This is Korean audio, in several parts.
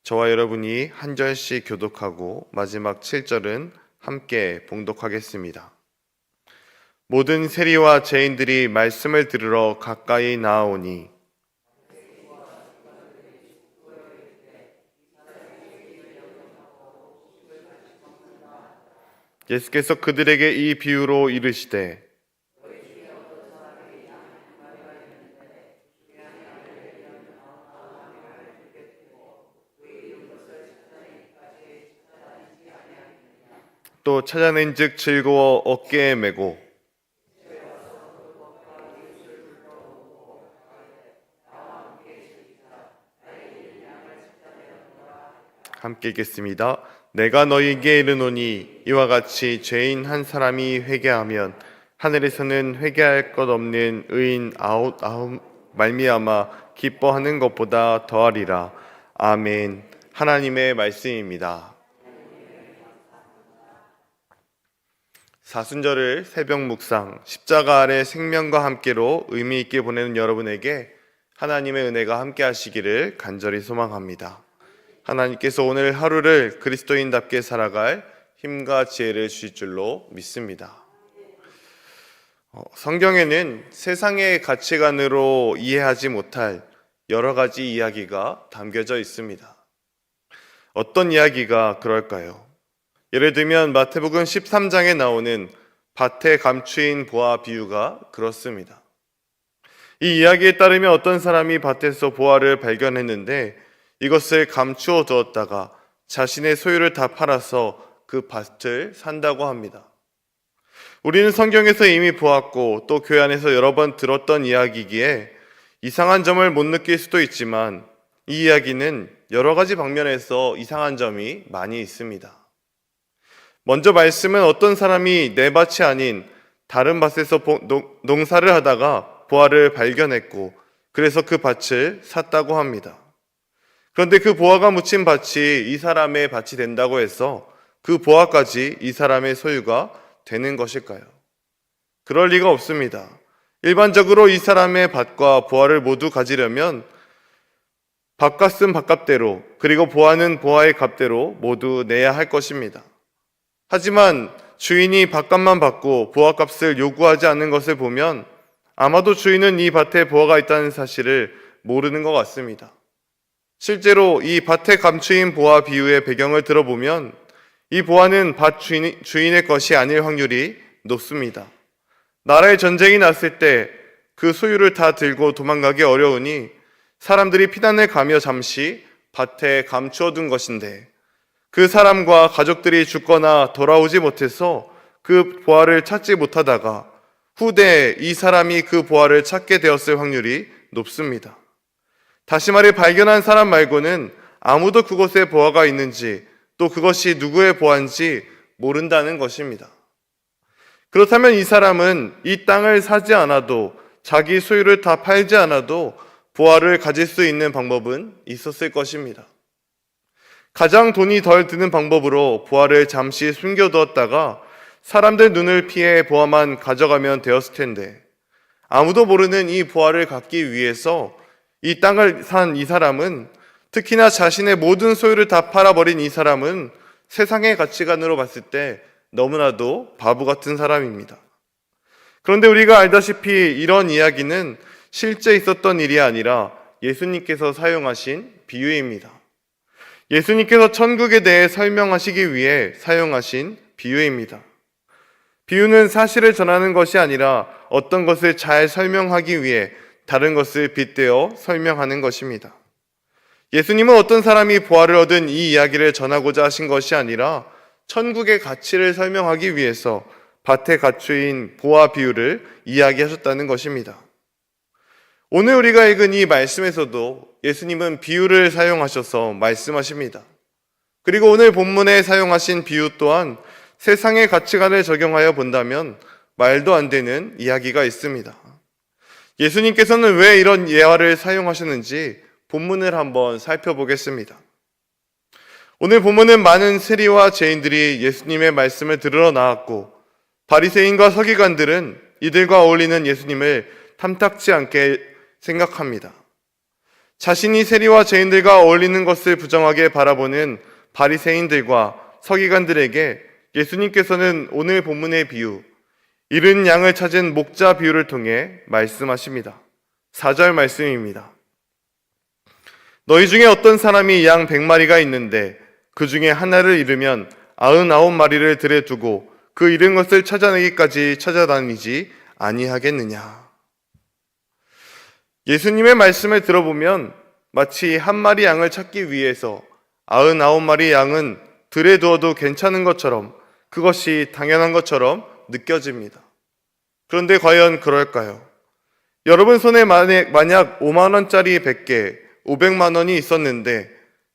저와 여러분이 한 절씩 교독하고 마지막 7절은 함께 봉독하겠습니다. 모든 세리와 죄인들이 말씀을 들으러 가까이 나아오니 예수께서 그들에게 이 비유로 이르시되 또 찾아낸즉 즐거워 어깨에 메고 함께 읽겠습니다. 내가 너희에게 이르노니 이와 같이 죄인 한 사람이 회개하면 하늘에서는 회개할 것 없는 의인 아홉 말미암아 기뻐하는 것보다 더하리라. 아멘. 하나님의 말씀입니다. 사순절을 새벽 묵상, 십자가 아래 생명과 함께로 의미 있게 보내는 여러분에게 하나님의 은혜가 함께 하시기를 간절히 소망합니다. 하나님께서 오늘 하루를 그리스도인답게 살아갈 힘과 지혜를 주실 줄로 믿습니다. 성경에는 세상의 가치관으로 이해하지 못할 여러 가지 이야기가 담겨져 있습니다. 어떤 이야기가 그럴까요? 예를 들면 마태복음 13장에 나오는 밭에 감추인 보화 비유가 그렇습니다. 이 이야기에 따르면 어떤 사람이 밭에서 보화를 발견했는데 이것을 감추어 두었다가 자신의 소유를 다 팔아서 그 밭을 산다고 합니다. 우리는 성경에서 이미 보았고 또 교회 안에서 여러 번 들었던 이야기이기에 이상한 점을 못 느낄 수도 있지만 이 이야기는 여러 가지 방면에서 이상한 점이 많이 있습니다. 먼저 말씀은 어떤 사람이 내 밭이 아닌 다른 밭에서 농사를 하다가 보화를 발견했고 그래서 그 밭을 샀다고 합니다. 그런데 그 보화가 묻힌 밭이 이 사람의 밭이 된다고 해서 그 보화까지 이 사람의 소유가 되는 것일까요? 그럴 리가 없습니다. 일반적으로 이 사람의 밭과 보화를 모두 가지려면 밭값은 밭값대로 그리고 보화는 보화의 값대로 모두 내야 할 것입니다. 하지만 주인이 밭값만 받고 보화값을 요구하지 않는 것을 보면 아마도 주인은 이 밭에 보화가 있다는 사실을 모르는 것 같습니다. 실제로 이 밭에 감추인 보화 비유의 배경을 들어보면 이 보화는 밭 주인의 것이 아닐 확률이 높습니다. 나라에 전쟁이 났을 때 그 소유를 다 들고 도망가기 어려우니 사람들이 피난을 가며 잠시 밭에 감추어 둔 것인데 그 사람과 가족들이 죽거나 돌아오지 못해서 그 보화를 찾지 못하다가 후대에 이 사람이 그 보화를 찾게 되었을 확률이 높습니다. 다시 말해 발견한 사람 말고는 아무도 그곳에 보화가 있는지 또 그것이 누구의 보화인지 모른다는 것입니다. 그렇다면 이 사람은 이 땅을 사지 않아도 자기 소유를 다 팔지 않아도 보화를 가질 수 있는 방법은 있었을 것입니다. 가장 돈이 덜 드는 방법으로 보화를 잠시 숨겨두었다가 사람들 눈을 피해 보화만 가져가면 되었을 텐데 아무도 모르는 이 보화를 갖기 위해서 이 땅을 산 이 사람은 특히나 자신의 모든 소유를 다 팔아버린 이 사람은 세상의 가치관으로 봤을 때 너무나도 바보 같은 사람입니다. 그런데 우리가 알다시피 이런 이야기는 실제 있었던 일이 아니라 예수님께서 사용하신 비유입니다. 예수님께서 천국에 대해 설명하시기 위해 사용하신 비유입니다. 비유는 사실을 전하는 것이 아니라 어떤 것을 잘 설명하기 위해 다른 것을 빗대어 설명하는 것입니다. 예수님은 어떤 사람이 보화를 얻은 이 이야기를 전하고자 하신 것이 아니라 천국의 가치를 설명하기 위해서 밭에 갖추인 보화 비유를 이야기하셨다는 것입니다. 오늘 우리가 읽은 이 말씀에서도 예수님은 비유를 사용하셔서 말씀하십니다. 그리고 오늘 본문에 사용하신 비유 또한 세상의 가치관을 적용하여 본다면 말도 안 되는 이야기가 있습니다. 예수님께서는 왜 이런 예화를 사용하셨는지 본문을 한번 살펴보겠습니다. 오늘 본문은 많은 세리와 죄인들이 예수님의 말씀을 들으러 나왔고 바리새인과 서기관들은 이들과 어울리는 예수님을 탐탁치 않게 생각합니다. 자신이 세리와 죄인들과 어울리는 것을 부정하게 바라보는 바리새인들과 서기관들에게 예수님께서는 오늘 본문의 비유, 잃은 양을 찾은 목자 비유를 통해 말씀하십니다. 4절 말씀입니다. 너희 중에 어떤 사람이 양 100마리가 있는데 그 중에 하나를 잃으면 99마리를 들에 두고 그 잃은 것을 찾아내기까지 찾아다니지 아니하겠느냐. 예수님의 말씀을 들어보면 마치 한 마리 양을 찾기 위해서 99마리 양은 들에 두어도 괜찮은 것처럼, 그것이 당연한 것처럼 느껴집니다. 그런데 과연 그럴까요? 여러분 손에 만약 5만원짜리 100개, 500만 원이 있었는데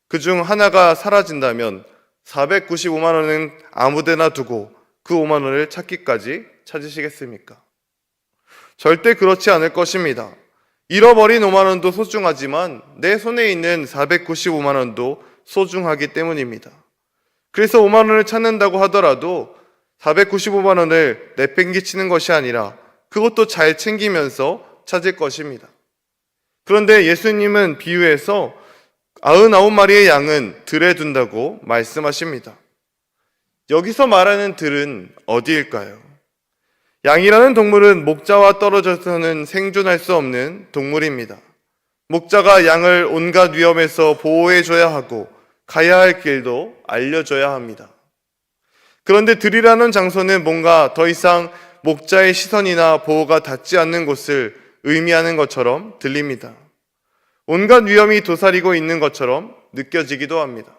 그중 하나가 사라진다면 495만 원은 아무데나 두고 그 5만 원을 찾기까지 찾으시겠습니까? 절대 그렇지 않을 것입니다. 잃어버린 5만 원도 소중하지만 내 손에 있는 495만 원도 소중하기 때문입니다. 그래서 5만 원을 찾는다고 하더라도 495만 원을 내팽개치는 것이 아니라 그것도 잘 챙기면서 찾을 것입니다. 그런데 예수님은 비유에서 99마리의 양은 들에 둔다고 말씀하십니다. 여기서 말하는 들은 어디일까요? 양이라는 동물은 목자와 떨어져서는 생존할 수 없는 동물입니다. 목자가 양을 온갖 위험에서 보호해줘야 하고 가야 할 길도 알려줘야 합니다. 그런데 들이라는 장소는 뭔가 더 이상 목자의 시선이나 보호가 닿지 않는 곳을 의미하는 것처럼 들립니다. 온갖 위험이 도사리고 있는 것처럼 느껴지기도 합니다.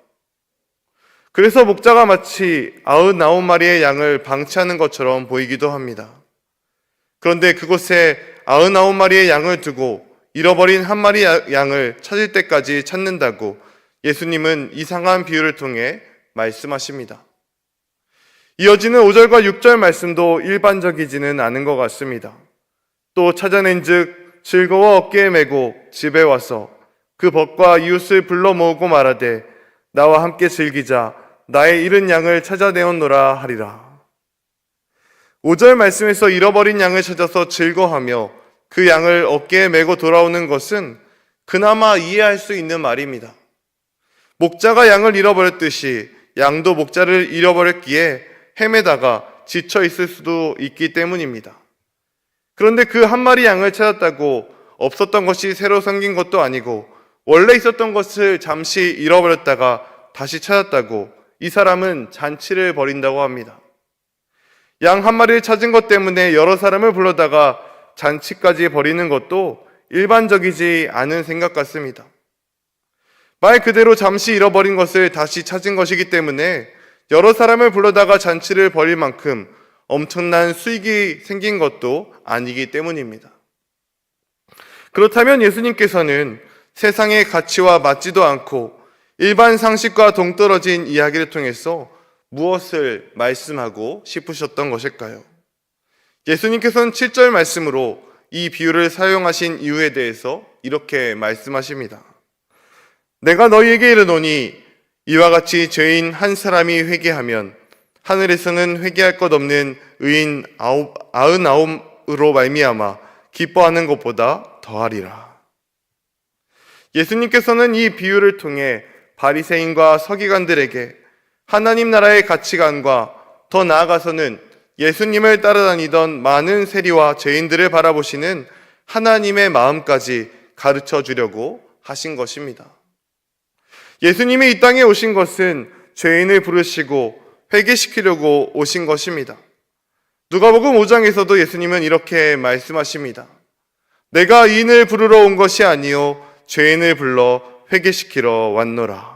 그래서 목자가 마치 99마리의 양을 방치하는 것처럼 보이기도 합니다. 그런데 그곳에 99마리의 양을 두고 잃어버린 한 마리 양을 찾을 때까지 찾는다고 예수님은 이상한 비유를 통해 말씀하십니다. 이어지는 5절과 6절 말씀도 일반적이지는 않은 것 같습니다. 또 찾아낸 즉 즐거워 어깨에 메고 집에 와서 그 벗과 이웃을 불러 모으고 말하되 나와 함께 즐기자 나의 잃은 양을 찾아내었노라 하리라. 5절 말씀에서 잃어버린 양을 찾아서 즐거워하며 그 양을 어깨에 메고 돌아오는 것은 그나마 이해할 수 있는 말입니다. 목자가 양을 잃어버렸듯이 양도 목자를 잃어버렸기에 헤매다가 지쳐 있을 수도 있기 때문입니다. 그런데 그 한 마리 양을 찾았다고 없었던 것이 새로 생긴 것도 아니고 원래 있었던 것을 잠시 잃어버렸다가 다시 찾았다고 이 사람은 잔치를 벌인다고 합니다. 양 한 마리를 찾은 것 때문에 여러 사람을 불러다가 잔치까지 벌이는 것도 일반적이지 않은 생각 같습니다. 말 그대로 잠시 잃어버린 것을 다시 찾은 것이기 때문에 여러 사람을 불러다가 잔치를 벌일 만큼 엄청난 수익이 생긴 것도 아니기 때문입니다. 그렇다면 예수님께서는 세상의 가치와 맞지도 않고 일반 상식과 동떨어진 이야기를 통해서 무엇을 말씀하고 싶으셨던 것일까요? 예수님께서는 7절 말씀으로 이 비유를 사용하신 이유에 대해서 이렇게 말씀하십니다. 내가 너희에게 이르노니 이와 같이 죄인 한 사람이 회개하면 하늘에서는 회개할 것 없는 의인 99으로 말미암아 기뻐하는 것보다 더하리라. 예수님께서는 이 비유를 통해 바리새인과 서기관들에게 하나님 나라의 가치관과 더 나아가서는 예수님을 따라다니던 많은 세리와 죄인들을 바라보시는 하나님의 마음까지 가르쳐 주려고 하신 것입니다. 예수님이 이 땅에 오신 것은 죄인을 부르시고 회개시키려고 오신 것입니다. 누가복음 5장에서도 예수님은 이렇게 말씀하십니다. 내가 의인을 부르러 온 것이 아니요 죄인을 불러 회개시키러 왔노라.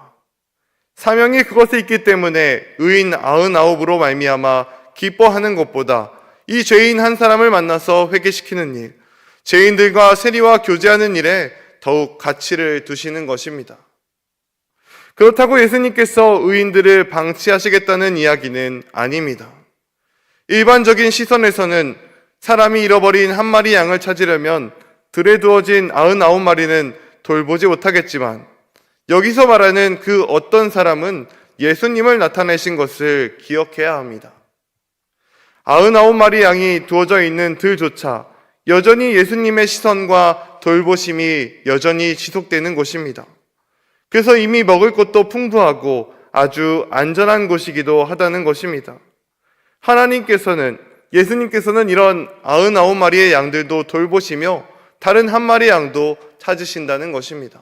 사명이 그것에 있기 때문에 의인 99으로 말미암아 기뻐하는 것보다 이 죄인 한 사람을 만나서 회개시키는 일, 죄인들과 세리와 교제하는 일에 더욱 가치를 두시는 것입니다. 그렇다고 예수님께서 의인들을 방치하시겠다는 이야기는 아닙니다. 일반적인 시선에서는 사람이 잃어버린 한 마리 양을 찾으려면 들에 두어진 99마리는 돌보지 못하겠지만 여기서 말하는 그 어떤 사람은 예수님을 나타내신 것을 기억해야 합니다. 99마리 양이 두어져 있는 들조차 여전히 예수님의 시선과 돌보심이 여전히 지속되는 곳입니다. 그래서 이미 먹을 것도 풍부하고 아주 안전한 곳이기도 하다는 것입니다. 예수님께서는 이런 99마리의 양들도 돌보시며 다른 한 마리 양도 찾으신다는 것입니다.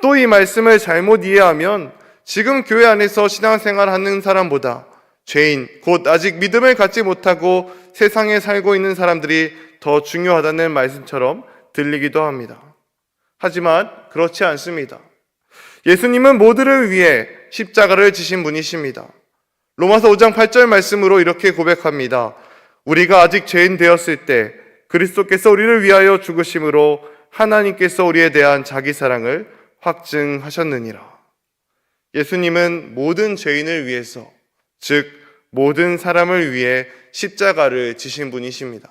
또 이 말씀을 잘못 이해하면 지금 교회 안에서 신앙생활하는 사람보다 죄인, 곧 아직 믿음을 갖지 못하고 세상에 살고 있는 사람들이 더 중요하다는 말씀처럼 들리기도 합니다. 하지만 그렇지 않습니다. 예수님은 모두를 위해 십자가를 지신 분이십니다. 로마서 5장 8절 말씀으로 이렇게 고백합니다. 우리가 아직 죄인 되었을 때 그리스도께서 우리를 위하여 죽으심으로 하나님께서 우리에 대한 자기 사랑을 확증하셨느니라. 예수님은 모든 죄인을 위해서, 즉 모든 사람을 위해 십자가를 지신 분이십니다.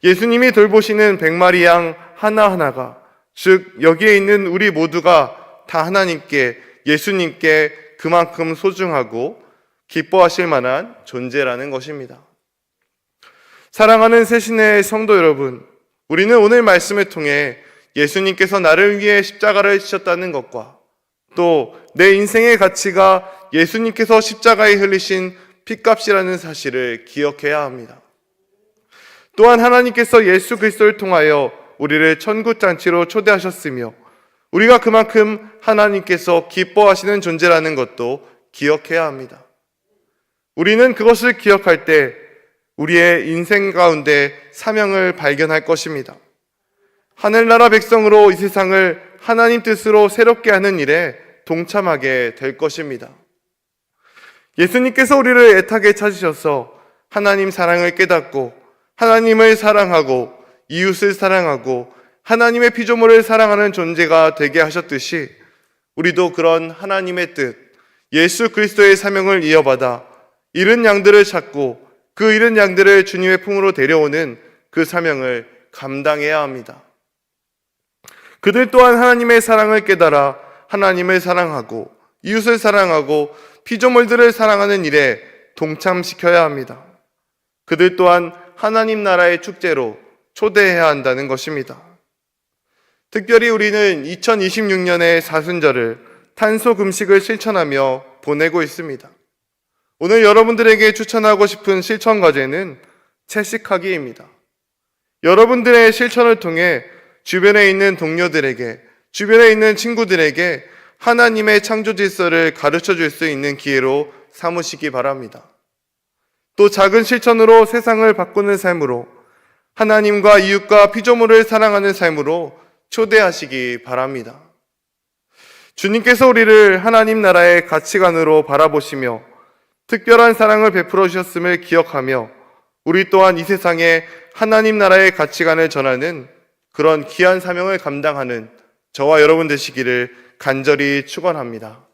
예수님이 돌보시는 100마리 양 하나하나가, 즉 여기에 있는 우리 모두가 다 하나님께, 예수님께 그만큼 소중하고 기뻐하실 만한 존재라는 것입니다. 사랑하는 새신의 성도 여러분, 우리는 오늘 말씀을 통해 예수님께서 나를 위해 십자가를 지셨다는 것과 또 내 인생의 가치가 예수님께서 십자가에 흘리신 핏값이라는 사실을 기억해야 합니다. 또한 하나님께서 예수 그리스도를 통하여 우리를 천국잔치로 초대하셨으며 우리가 그만큼 하나님께서 기뻐하시는 존재라는 것도 기억해야 합니다. 우리는 그것을 기억할 때 우리의 인생 가운데 사명을 발견할 것입니다. 하늘나라 백성으로 이 세상을 하나님 뜻으로 새롭게 하는 일에 동참하게 될 것입니다. 예수님께서 우리를 애타게 찾으셔서 하나님 사랑을 깨닫고 하나님을 사랑하고 이웃을 사랑하고 하나님의 피조물을 사랑하는 존재가 되게 하셨듯이 우리도 그런 하나님의 뜻, 예수 그리스도의 사명을 이어받아 잃은 양들을 찾고 그 잃은 양들을 주님의 품으로 데려오는 그 사명을 감당해야 합니다. 그들 또한 하나님의 사랑을 깨달아 하나님을 사랑하고 이웃을 사랑하고 피조물들을 사랑하는 일에 동참시켜야 합니다. 그들 또한 하나님 나라의 축제로 초대해야 한다는 것입니다. 특별히 우리는 2026년의 사순절을 탄소 금식을 실천하며 보내고 있습니다. 오늘 여러분들에게 추천하고 싶은 실천 과제는 채식하기입니다. 여러분들의 실천을 통해 주변에 있는 동료들에게, 주변에 있는 친구들에게 하나님의 창조 질서를 가르쳐 줄 수 있는 기회로 삼으시기 바랍니다. 또 작은 실천으로 세상을 바꾸는 삶으로, 하나님과 이웃과 피조물을 사랑하는 삶으로 초대하시기 바랍니다. 주님께서 우리를 하나님 나라의 가치관으로 바라보시며 특별한 사랑을 베풀어 주셨음을 기억하며 우리 또한 이 세상에 하나님 나라의 가치관을 전하는 그런 귀한 사명을 감당하는 저와 여러분 되시기를 간절히 축원합니다.